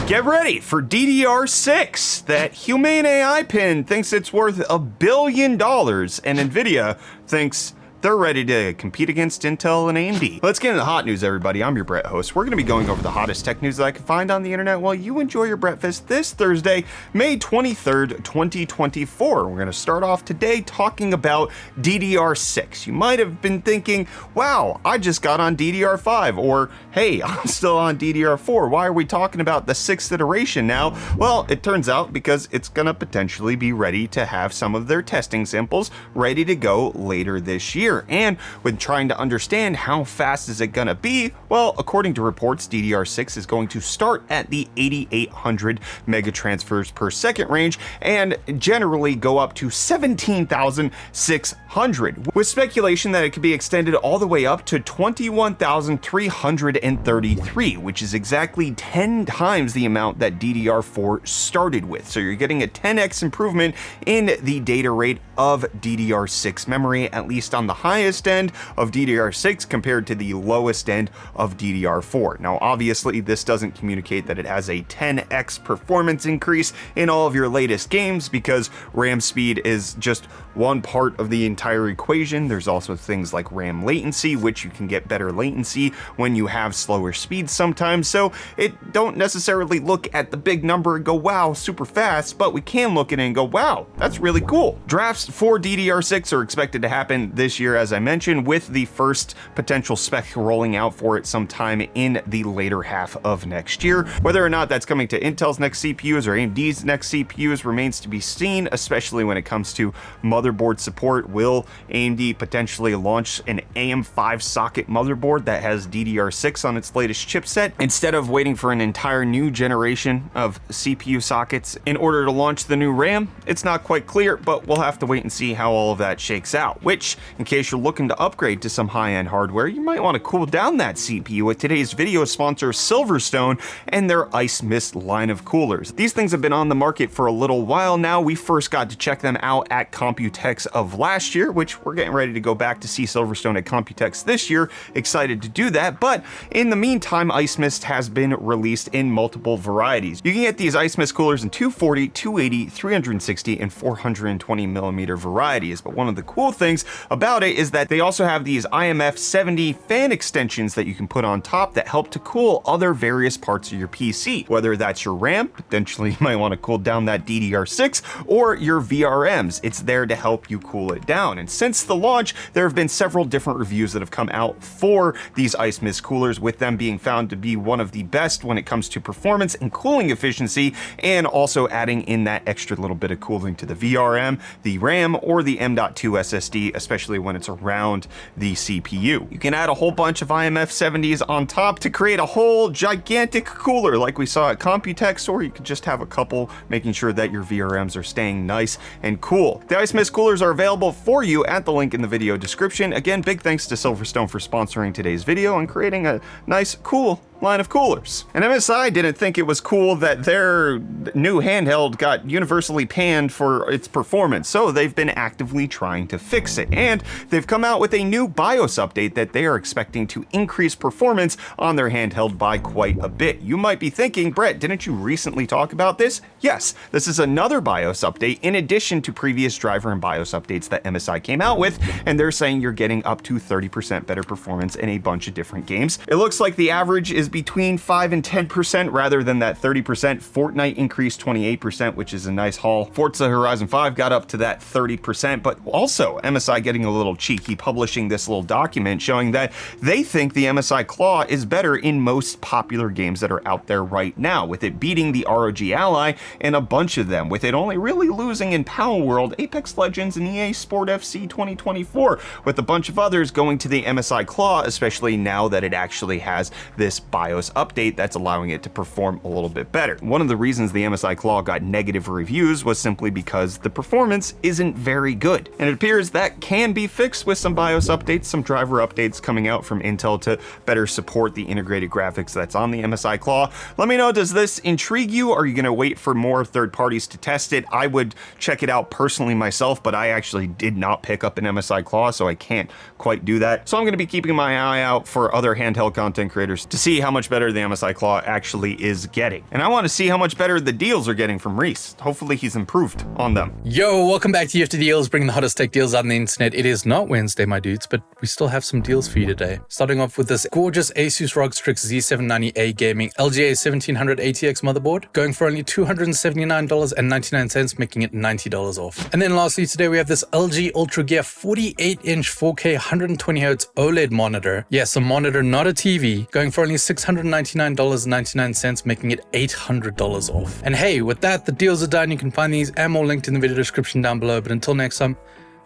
Get ready for DDR6. That Humane AI pin thinks it's worth $1 billion, and Nvidia thinks they're ready to compete against Intel and AMD. Let's get into the hot news, everybody. I'm your Brett host. We're going to be going over the hottest tech news that I can find on the internet while you enjoy your breakfast this Thursday, May 23rd, 2024. We're going to start off today talking about DDR6. You might have been thinking, wow, I just got on DDR5, or hey, I'm still on DDR4. Why are we talking about the 6th iteration now? Well, it turns out because it's going to potentially be ready to have some of their testing samples ready to go later this year. And when trying to understand how fast is it gonna be, well, according to reports, DDR6 is going to start at the 8800 megatransfers per second range and generally go up to 17,600, with speculation that it could be extended all the way up to 21,333, which is exactly 10 times the amount that DDR4 started with. So you're getting a 10x improvement in the data rate of DDR6 memory, at least on the highest end of DDR6 compared to the lowest end of DDR4. Now, obviously, this doesn't communicate that it has a 10x performance increase in all of your latest games, because RAM speed is just one part of the entire equation. There's also things like RAM latency, which you can get better latency when you have slower speeds sometimes. So it don't necessarily look at the big number and go, wow, super fast, but we can look at it and go, wow, that's really cool. Drafts for DDR6 are expected to happen this year, as I mentioned, with the first potential spec rolling out for it sometime in the later half of next year. Whether or not that's coming to Intel's next CPUs or AMD's next CPUs remains to be seen, especially when it comes to motherboard support. Will AMD potentially launch an AM5 socket motherboard that has DDR6 on its latest chipset instead of waiting for an entire new generation of CPU sockets in order to launch the new RAM? It's not quite clear, but we'll have to wait and see how all of that shakes out, which, in case you're looking to upgrade to some high-end hardware, you might want to cool down that CPU with today's video sponsor, Silverstone, and their Ice Mist line of coolers. These things have been on the market for a little while now. We first got to check them out at Computex of last year, which we're getting ready to go back to see Silverstone at Computex this year. Excited to do that, but in the meantime, Ice Mist has been released in multiple varieties. You can get these Ice Mist coolers in 240, 280, 360, and 420 millimeter varieties, but one of the cool things about it is that they also have these IMF 70 fan extensions that you can put on top that help to cool other various parts of your PC, whether that's your RAM, potentially you might want to cool down that DDR6, or your VRMs. It's there to help you cool it down. And since the launch, there have been several different reviews that have come out for these Ice Mist coolers, with them being found to be one of the best when it comes to performance and cooling efficiency, and also adding in that extra little bit of cooling to the VRM, the RAM, or the M.2 SSD, especially when it's around the CPU. You can add a whole bunch of IMF 70s on top to create a whole gigantic cooler like we saw at Computex, or you could just have a couple, making sure that your VRMs are staying nice and cool. The Ice Mist coolers are available for you at the link in the video description. Again, big thanks to Silverstone for sponsoring today's video and creating a nice, cool line of coolers. And MSI didn't think it was cool that their new handheld got universally panned for its performance, so they've been actively trying to fix it. And they've come out with a new BIOS update that they are expecting to increase performance on their handheld by quite a bit. You might be thinking, Brett, didn't you recently talk about this? Yes, this is another BIOS update in addition to previous driver and BIOS updates that MSI came out with, and they're saying you're getting up to 30% better performance in a bunch of different games. It looks like the average is between 5 and 10% rather than that 30%. Fortnite increased 28%, which is a nice haul. Forza Horizon 5 got up to that 30%, but also MSI getting a little cheeky, publishing this little document showing that they think the MSI Claw is better in most popular games that are out there right now, with it beating the ROG Ally in a bunch of them, with it only really losing in Power World, Apex Legends, and EA Sport FC 2024, with a bunch of others going to the MSI Claw, especially now that it actually has this BIOS update that's allowing it to perform a little bit better. One of the reasons the MSI Claw got negative reviews was simply because the performance isn't very good, and it appears that can be fixed with some BIOS updates, some driver updates coming out from Intel to better support the integrated graphics that's on the MSI Claw. Let me know, does this intrigue you? Are you going to wait for more third parties to test it? I would check it out personally myself, but I actually did not pick up an MSI Claw, so I can't quite do that. So I'm going to be keeping my eye out for other handheld content creators to see how how much better the MSI Claw actually is getting. And I want to see how much better the deals are getting from Reece. Hopefully he's improved on them. Yo, welcome back to UFD Deals, bringing the hottest tech deals on the internet. It is not Wednesday, my dudes, but we still have some deals for you today. Starting off with this gorgeous Asus ROG Strix Z790A Gaming LGA 1700 ATX motherboard, going for only $279.99, making it $90 off. And then lastly today we have this LG Ultra Gear 48-inch 4K 120Hz OLED monitor. Yes, a monitor, not a TV, going for only $699.99, making it $800 off. And hey, with that, the deals are done. You can find these and more linked in the video description down below. But until next time,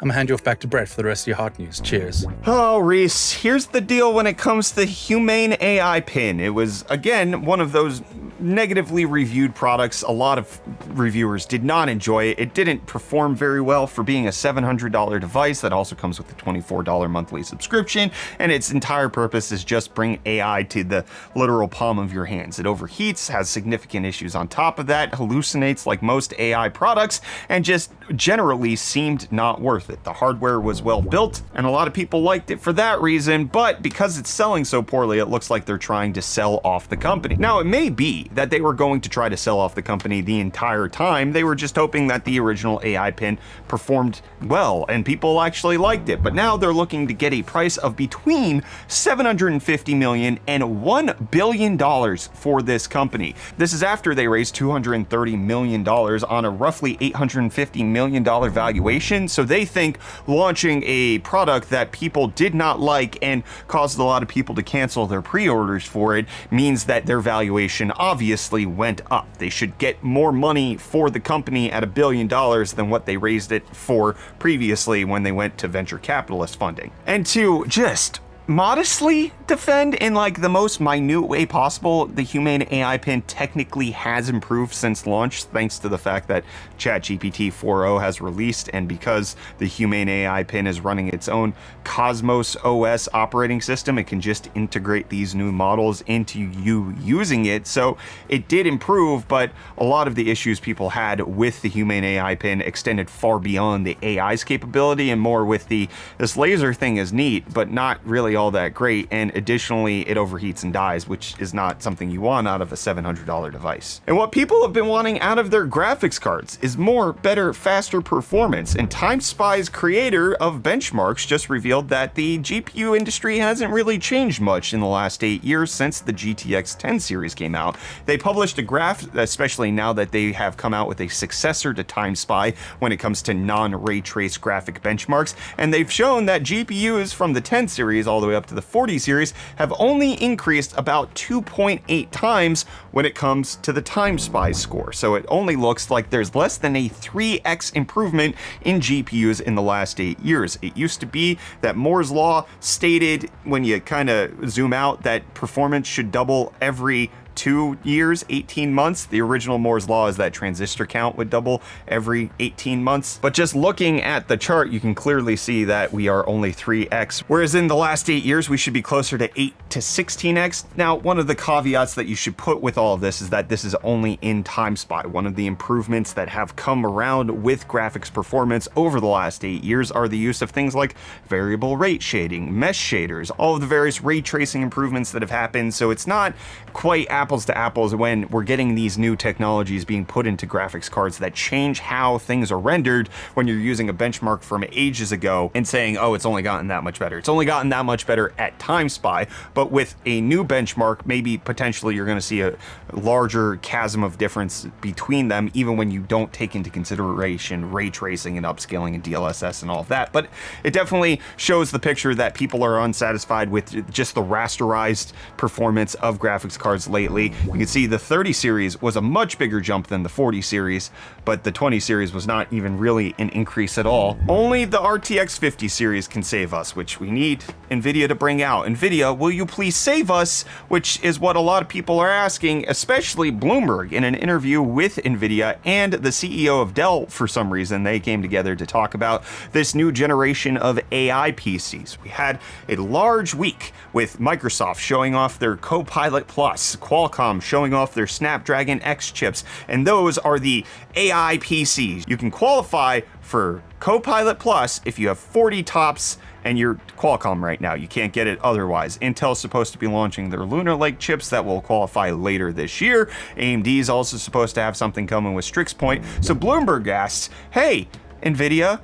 I'm gonna hand you off back to Brett for the rest of your hot news. Cheers. Oh, Reece, here's the deal when it comes to the Humane AI pin. It was, again, one of those negatively reviewed products. A lot of reviewers did not enjoy it. It didn't perform very well for being a $700 device that also comes with a $24 monthly subscription, and its entire purpose is just bring AI to the literal palm of your hands. It overheats, has significant issues on top of that, hallucinates like most AI products, and just generally seemed not worth it. The hardware was well built, and a lot of people liked it for that reason, but because it's selling so poorly, it looks like they're trying to sell off the company. Now, it may be that they were going to try to sell off the company the entire time. They were just hoping that the original AI pin performed well and people actually liked it. But now they're looking to get a price of between $750 million and $1 billion for this company. This is after they raised $230 million on a roughly $850 million valuation. So they think launching a product that people did not like and caused a lot of people to cancel their pre-orders for it means that their valuation obviously went up. They should get more money for the company at $1 billion than what they raised it for previously when they went to venture capitalist funding. And to just modestly defend in like the most minute way possible, the Humane AI pin technically has improved since launch thanks to the fact that ChatGPT 4.0 has released, and because the Humane AI pin is running its own Cosmos OS operating system, it can just integrate these new models into you using it. So it did improve, but a lot of the issues people had with the Humane AI pin extended far beyond the AI's capability and more with this laser thing is neat, but not really all that great, and additionally it overheats and dies, which is not something you want out of a $700 device. And what people have been wanting out of their graphics cards is more, better, faster performance, and TimeSpy's creator of benchmarks just revealed that the GPU industry hasn't really changed much in the last 8 years since the GTX 10 series came out. They published a graph, especially now that they have come out with a successor to TimeSpy when it comes to non-ray trace graphic benchmarks, and they've shown that GPUs from the 10 series all the way up to the 40 series have only increased about 2.8 times when it comes to the TimeSpy score. So it only looks like there's less than a 3x improvement in GPUs in the last 8 years. It used to be that Moore's Law stated, when you kind of zoom out, that performance should double every 2 years, 18 months. The original Moore's Law is that transistor count would double every 18 months. But just looking at the chart, you can clearly see that we are only 3x, whereas in the last 8 years, we should be closer to 8 to 16x. Now, one of the caveats that you should put with all of this is that this is only in TimeSpy. One of the improvements that have come around with graphics performance over the last 8 years are the use of things like variable rate shading, mesh shaders, all of the various ray tracing improvements that have happened. So it's not quite apples to apples when we're getting these new technologies being put into graphics cards that change how things are rendered when you're using a benchmark from ages ago and saying, oh, it's only gotten that much better. It's only gotten that much better at TimeSpy, but with a new benchmark, maybe potentially you're going to see a larger chasm of difference between them, even when you don't take into consideration ray tracing and upscaling and DLSS and all of that. But it definitely shows the picture that people are unsatisfied with just the rasterized performance of graphics cards lately. You can see the 30 series was a much bigger jump than the 40 series, but the 20 series was not even really an increase at all. Only the RTX 50 series can save us, which we need Nvidia to bring out. Nvidia, will you please save us? Which is what a lot of people are asking, especially Bloomberg. In an interview with Nvidia and the CEO of Dell, for some reason, they came together to talk about this new generation of AI PCs. We had a large week with Microsoft showing off their Copilot Plus, Qualcomm showing off their Snapdragon X chips, and those are the AI PCs. You can qualify for Copilot Plus if you have 40 tops and you're Qualcomm right now. You can't get it otherwise. Intel's supposed to be launching their Lunar Lake chips that will qualify later this year. AMD is also supposed to have something coming with Strix Point. So Bloomberg asks, hey, Nvidia,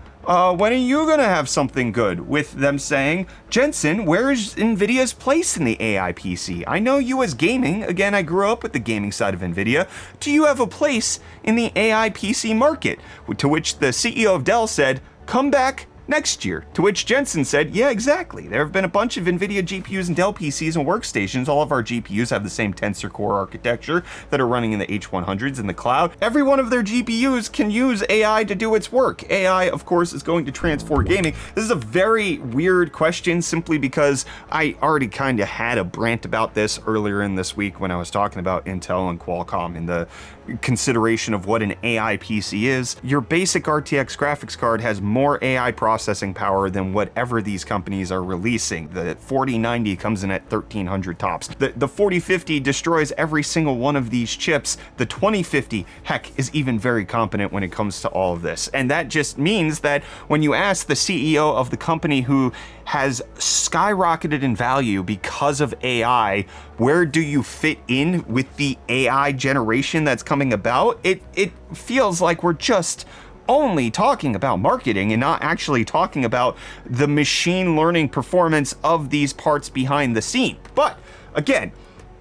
when are you gonna have something good? With them saying, Jensen, where is Nvidia's place in the AI PC? I know you as gaming. Again, I grew up with the gaming side of Nvidia. Do you have a place in the AI PC market? To which the CEO of Dell said, come back next year. To which Jensen said, yeah, exactly. There have been a bunch of Nvidia GPUs and Dell PCs and workstations. All of our GPUs have the same Tensor Core architecture that are running in the H100s in the cloud. Every one of their GPUs can use AI to do its work. AI, of course, is going to transform gaming. This is a very weird question simply because I already kind of had a rant about this earlier in this week when I was talking about Intel and Qualcomm and the consideration of what an AI PC is. Your basic RTX graphics card has more AI processing power than whatever these companies are releasing. The 4090 comes in at 1300 tops. The 4050 destroys every single one of these chips. The 2050, heck, is even very competent when it comes to all of this. And that just means that when you ask the CEO of the company who has skyrocketed in value because of AI, where do you fit in with the AI generation that's coming about? It feels like we're just only talking about marketing and not actually talking about the machine learning performance of these parts behind the scene. But again,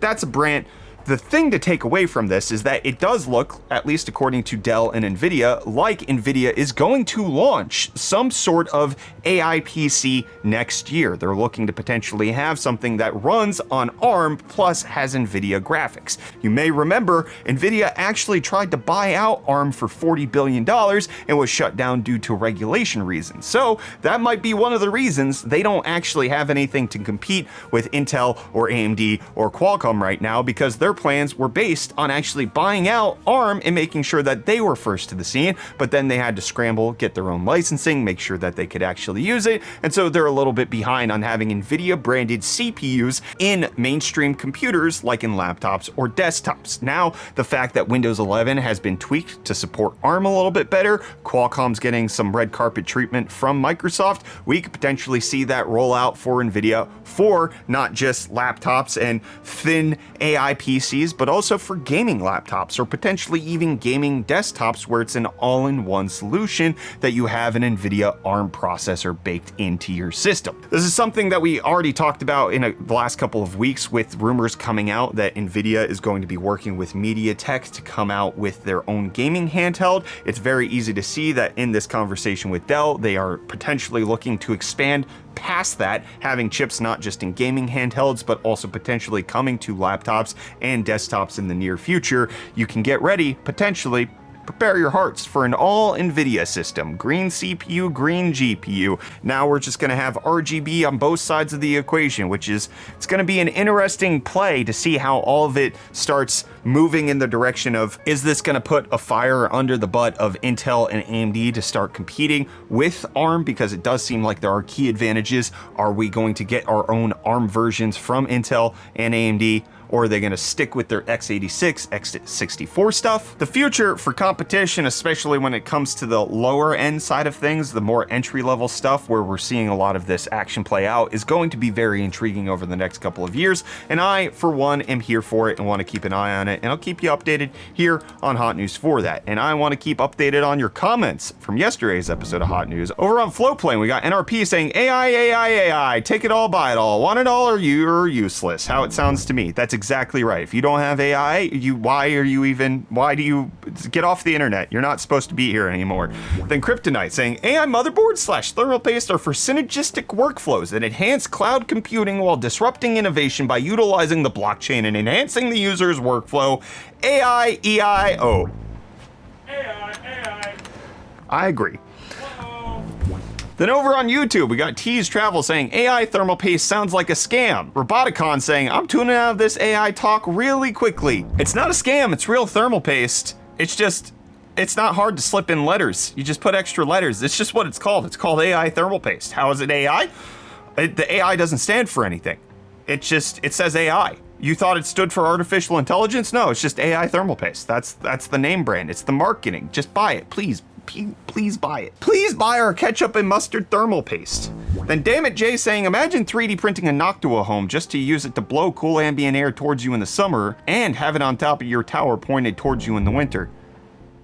that's a brand. The thing to take away from this is that it does look, at least according to Dell and Nvidia, like Nvidia is going to launch some sort of AI PC next year. They're looking to potentially have something that runs on ARM plus has Nvidia graphics. You may remember Nvidia actually tried to buy out ARM for $40 billion and was shut down due to regulation reasons. So that might be one of the reasons they don't actually have anything to compete with Intel or AMD or Qualcomm right now, because their plans were based on actually buying out ARM and making sure that they were first to the scene, but then they had to scramble, get their own licensing, make sure that they could actually use it, and so they're a little bit behind on having Nvidia branded CPUs in mainstream computers like in laptops or desktops. Now, the fact that Windows 11 has been tweaked to support ARM a little bit better, Qualcomm's getting some red carpet treatment from Microsoft, we could potentially see that roll out for Nvidia for not just laptops and thin AI PCs, but also for gaming laptops or potentially even gaming desktops where it's an all-in-one solution that you have an Nvidia ARM processor baked into your system. This is something that we already talked about in the last couple of weeks with rumors coming out that Nvidia is going to be working with MediaTek to come out with their own gaming handheld. It's very easy to see that in this conversation with Dell, they are potentially looking to expand past that, having chips not just in gaming handhelds, but also potentially coming to laptops and desktops in the near future. You can get ready, potentially, prepare your hearts for an all Nvidia system. Green CPU, green GPU. Now we're just gonna have RGB on both sides of the equation, which is, it's gonna be an interesting play to see how all of it starts moving in the direction of, is this gonna put a fire under the butt of Intel and AMD to start competing with ARM? Because it does seem like there are key advantages. Are we going to get our own ARM versions from Intel and AMD? Or are they going to stick with their x86, x64 stuff? The future for competition, especially when it comes to the lower end side of things, the more entry level stuff where we're seeing a lot of this action play out, is going to be very intriguing over the next couple of years. And I, for one, am here for it and want to keep an eye on it. And I'll keep you updated here on Hot News for that. And I want to keep updated on your comments from yesterday's episode of Hot News. Over on Flowplane, we got NRP saying, AI, take it all, buy it all, want it all, or you're useless. How it sounds to me. That's exactly right. If you don't have AI, why do you get off the internet? You're not supposed to be here anymore. Then Kryptonite saying AI motherboards / thermal paste are for synergistic workflows that enhance cloud computing while disrupting innovation by utilizing the blockchain and enhancing the user's workflow. AI, EIO. AI. I agree. Then over on YouTube, we got Tease Travel saying, AI thermal paste sounds like a scam. Roboticon saying, I'm tuning out of this AI talk really quickly. It's not a scam, it's real thermal paste. It's not hard to slip in letters. You just put extra letters. It's just what it's called. It's called AI thermal paste. How is it AI? The AI doesn't stand for anything. It says AI. You thought it stood for artificial intelligence? No, it's just AI thermal paste. That's the name brand. It's the marketing. Just buy it, please. Please buy it. Please buy our ketchup and mustard thermal paste. Then damn it, Jay saying, imagine 3D printing a Noctua home just to use it to blow cool ambient air towards you in the summer and have it on top of your tower pointed towards you in the winter.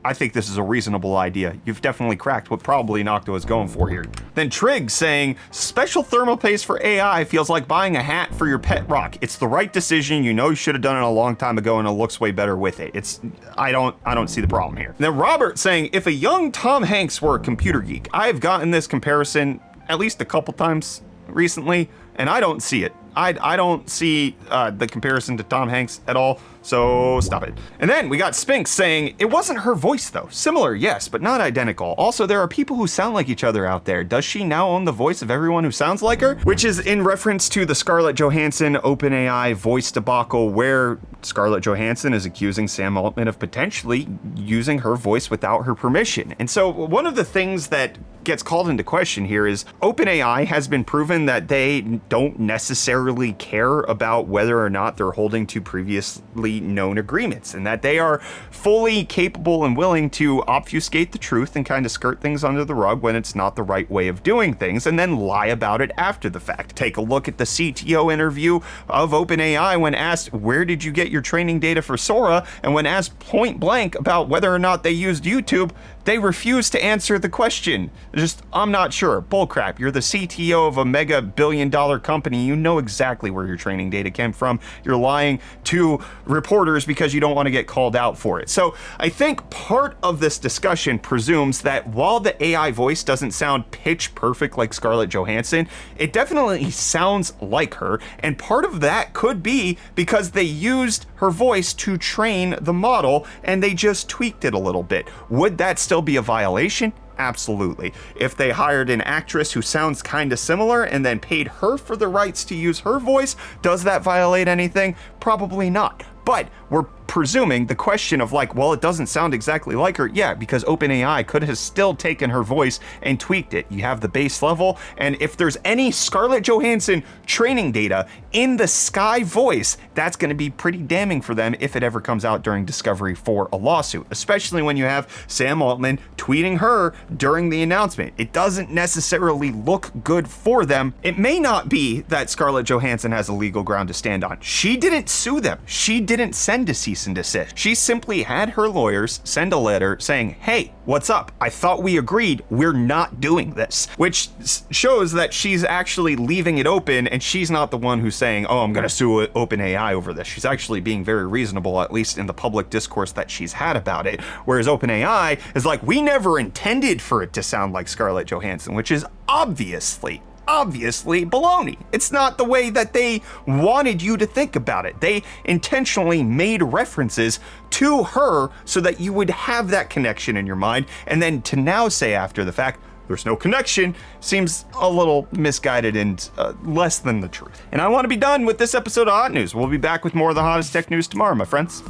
I think this is a reasonable idea. You've definitely cracked what probably Noctua is going for here. Then Trig saying, special thermal paste for AI feels like buying a hat for your pet rock. It's the right decision. You know you should have done it a long time ago and it looks way better with it. I don't see the problem here. Then Robert saying, if a young Tom Hanks were a computer geek, I've gotten this comparison at least a couple times recently, and I don't see it. I don't see the comparison to Tom Hanks at all, so stop it. And then we got Spinks saying, it wasn't her voice though. Similar, yes, but not identical. Also, there are people who sound like each other out there. Does she now own the voice of everyone who sounds like her? Which is in reference to the Scarlett Johansson OpenAI voice debacle, where Scarlett Johansson is accusing Sam Altman of potentially using her voice without her permission. And so one of the things that gets called into question here is OpenAI has been proven that they don't necessarily care about whether or not they're holding to previously known agreements, and that they are fully capable and willing to obfuscate the truth and kind of skirt things under the rug when it's not the right way of doing things, and then lie about it after the fact. Take a look at the CTO interview of OpenAI when asked, where did you get your training data for Sora? And when asked point blank about whether or not they used YouTube, they refused to answer the question. I'm not sure. Bullcrap. You're the CTO of a mega billion-dollar company. You know exactly where your training data came from. You're lying to reporters because you don't want to get called out for it. So I think part of this discussion presumes that while the AI voice doesn't sound pitch perfect like Scarlett Johansson, it definitely sounds like her. And part of that could be because they used her voice to train the model and they just tweaked it a little bit. Would that still be a violation? Absolutely. If they hired an actress who sounds kind of similar and then paid her for the rights to use her voice, does that violate anything? Probably not. But we're presuming the question of like, well, it doesn't sound exactly like her. Yeah, because OpenAI could have still taken her voice and tweaked it. You have the base level, and if there's any Scarlett Johansson training data in the Sky voice, that's going to be pretty damning for them if it ever comes out during discovery for a lawsuit, especially when you have Sam Altman tweeting her during the announcement. It doesn't necessarily look good for them. It may not be that Scarlett Johansson has a legal ground to stand on. She didn't sue them. She didn't send a cease and desist. She simply had her lawyers send a letter saying, hey, what's up? I thought we agreed we're not doing this, which shows that she's actually leaving it open, and she's not the one who's saying, oh, I'm going to sue OpenAI over this. She's actually being very reasonable, at least in the public discourse that she's had about it, whereas OpenAI is like, we never intended for it to sound like Scarlett Johansson, which is obviously baloney. It's not the way that they wanted you to think about it. They intentionally made references to her so that you would have that connection in your mind, and then to now say after the fact, there's no connection, seems a little misguided and less than the truth. And I want to be done with this episode of Hot News. We'll be back with more of the hottest tech news tomorrow, my friends.